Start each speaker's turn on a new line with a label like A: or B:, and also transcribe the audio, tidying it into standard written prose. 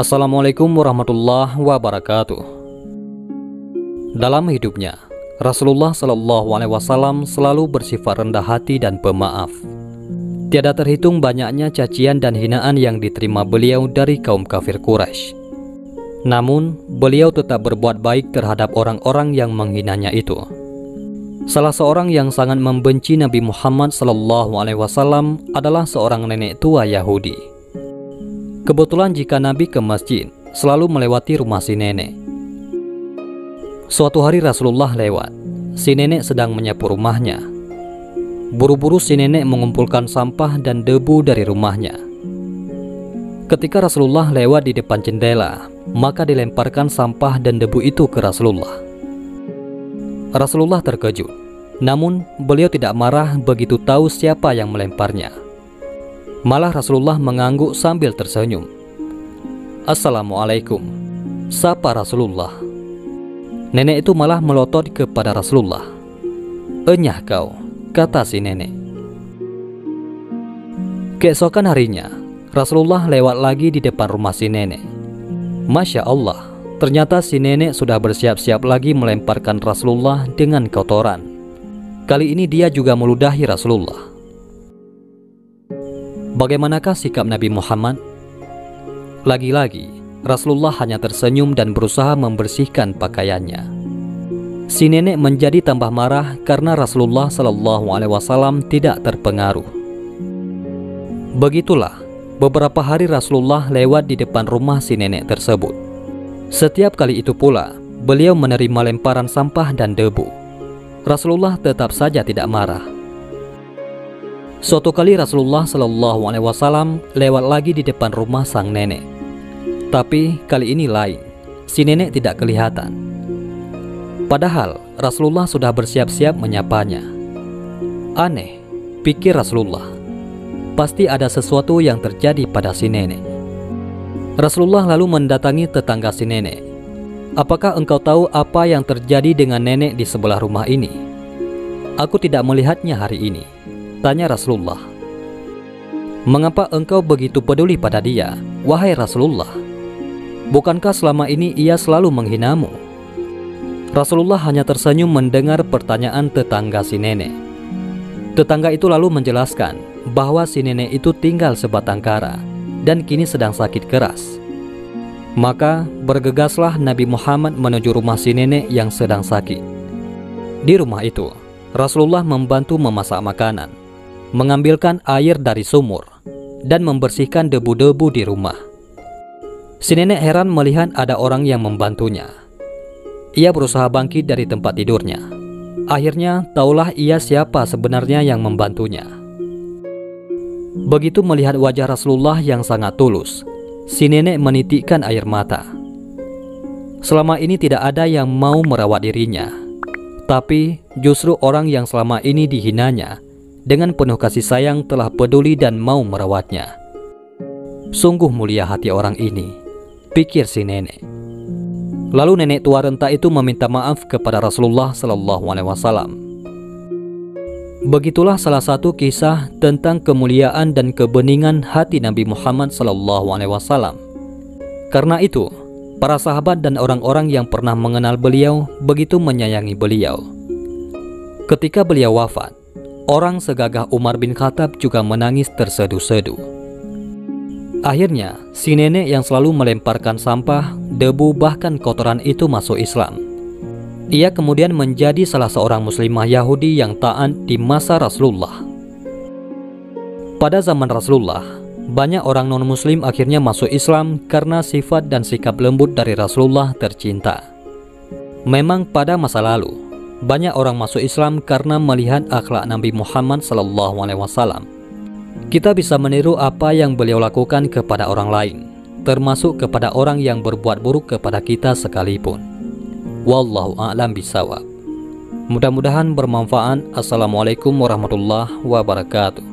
A: Assalamualaikum warahmatullahi wabarakatuh. Dalam hidupnya, Rasulullah SAW selalu bersifat rendah hati dan pemaaf. Tiada terhitung banyaknya cacian dan hinaan yang diterima beliau dari kaum kafir Quraisy. Namun, beliau tetap berbuat baik terhadap orang-orang yang menghinanya itu. Salah seorang yang sangat membenci Nabi Muhammad SAW adalah seorang nenek tua Yahudi. Kebetulan jika Nabi ke masjid, selalu melewati rumah si nenek. Suatu hari Rasulullah lewat, si nenek sedang menyapu rumahnya. Buru-buru si nenek mengumpulkan sampah dan debu dari rumahnya. Ketika Rasulullah lewat di depan jendela, maka dilemparkan sampah dan debu itu ke Rasulullah. Rasulullah terkejut, namun beliau tidak marah begitu tahu siapa yang melemparnya. Malah Rasulullah mengangguk sambil tersenyum. "Assalamualaikum," sapa Rasulullah. Nenek itu malah melotot kepada Rasulullah. "Enyah kau," kata si nenek. Keesokan harinya, Rasulullah lewat lagi di depan rumah si nenek. Masya Allah, ternyata si nenek sudah bersiap-siap lagi melemparkan Rasulullah dengan kotoran. Kali ini dia juga meludahi Rasulullah. Bagaimanakah sikap Nabi Muhammad? Lagi-lagi, Rasulullah hanya tersenyum dan berusaha membersihkan pakaiannya. Si nenek menjadi tambah marah karena Rasulullah SAW tidak terpengaruh. Begitulah, beberapa hari Rasulullah lewat di depan rumah si nenek tersebut. Setiap kali itu pula, beliau menerima lemparan sampah dan debu. Rasulullah tetap saja tidak marah. Suatu kali Rasulullah SAW lewat lagi di depan rumah sang nenek. Tapi kali ini lain, si nenek tidak kelihatan. Padahal Rasulullah sudah bersiap-siap menyapanya. Aneh, pikir Rasulullah. Pasti ada sesuatu yang terjadi pada si nenek. Rasulullah lalu mendatangi tetangga si nenek. "Apakah engkau tahu apa yang terjadi dengan nenek di sebelah rumah ini? Aku tidak melihatnya hari ini," tanya Rasulullah. "Mengapa engkau begitu peduli pada dia, wahai Rasulullah? Bukankah selama ini ia selalu menghinamu?" Rasulullah hanya tersenyum mendengar pertanyaan tetangga si nenek. Tetangga itu lalu menjelaskan bahwa si nenek itu tinggal sebatang kara dan kini sedang sakit keras. Maka bergegaslah Nabi Muhammad menuju rumah si nenek yang sedang sakit. Di rumah itu, Rasulullah membantu memasak makanan, mengambilkan air dari sumur, dan membersihkan debu-debu di rumah. Si nenek heran melihat ada orang yang membantunya. Ia berusaha bangkit dari tempat tidurnya. Akhirnya taulah ia siapa sebenarnya yang membantunya. Begitu melihat wajah Rasulullah yang sangat tulus, si nenek menitikkan air mata. Selama ini tidak ada yang mau merawat dirinya, tapi justru orang yang selama ini dihinanya dengan penuh kasih sayang telah peduli dan mau merawatnya. Sungguh mulia hati orang ini, pikir si nenek. Lalu nenek tua renta itu meminta maaf kepada Rasulullah SAW. Begitulah salah satu kisah tentang kemuliaan dan kebeningan hati Nabi Muhammad SAW. Karena itu, para sahabat dan orang-orang yang pernah mengenal beliau begitu menyayangi beliau. Ketika beliau wafat, orang segagah Umar bin Khattab juga menangis terseduh-seduh. Akhirnya, si nenek yang selalu melemparkan sampah, debu, bahkan kotoran itu masuk Islam. Ia kemudian menjadi salah seorang muslimah Yahudi yang taat di masa Rasulullah. Pada zaman Rasulullah, banyak orang non-muslim akhirnya masuk Islam karena sifat dan sikap lembut dari Rasulullah tercinta. Memang pada masa lalu, banyak orang masuk Islam karena melihat akhlak Nabi Muhammad SAW. Kita bisa meniru apa yang beliau lakukan kepada orang lain, termasuk kepada orang yang berbuat buruk kepada kita sekalipun. Wallahu a'lam bishawab. Mudah-mudahan bermanfaat. Assalamualaikum warahmatullahi wabarakatuh.